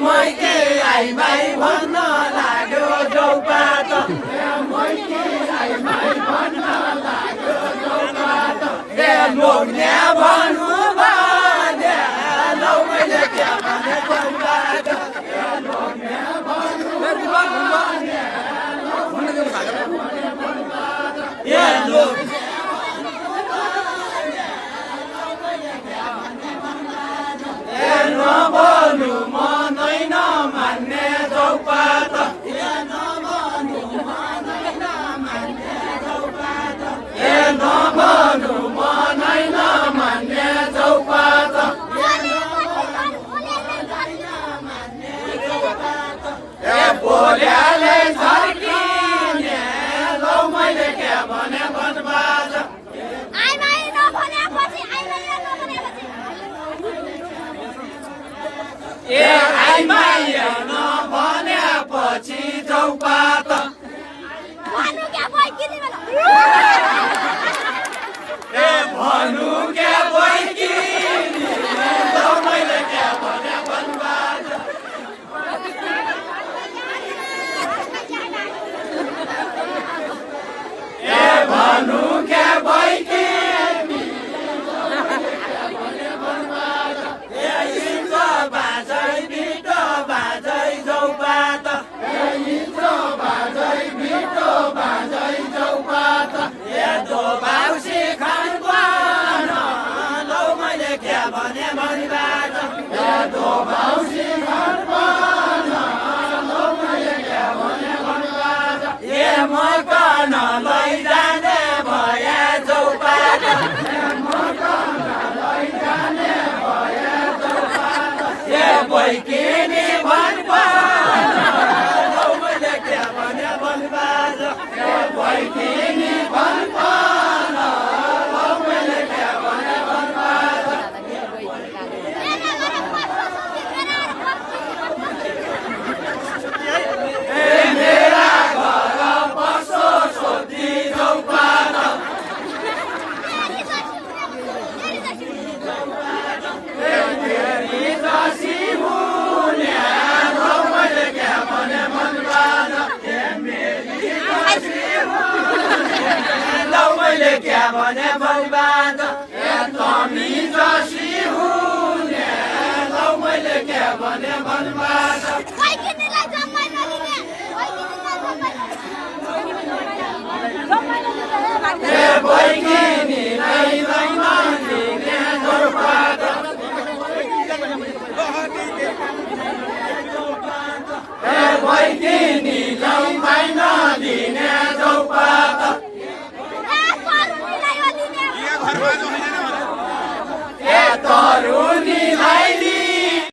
मैके आइमाई भन्न लाग्यो जौपात लोग्ने भन्नु भन्या लौ मैले क्या भने जौपात नभनु मनै नमान्ने जौपात नभनु मनै नमान्ने जौपात बोल्याले झर्किने लौ मैले के भने बनबाज आइमाई नभनेपछि जौपात भन्नु क्या बैकिनी लौ मैले के भने बनबाज भन्नु क्या बैकिनी बाजै बिटो बाजै जौपात दो बाउसी खान पान लौ मैले क्या भने भनिबाज दो बाउसी खान पान लौ मैले क्या भने भनिबाज मकन लैजाने भए जौपात बैकिनी भनपान लौ मैले क्या भने भनिबाज बैकिनी भनपान लौ मैले क्या भने भनिबाज मेरा घर पसो सोधी जौपात क्या भने भनिबाज तमी जसी हुने लौ मैले क्या भने भनिबाज बैकिनीलाई नदिने जौपात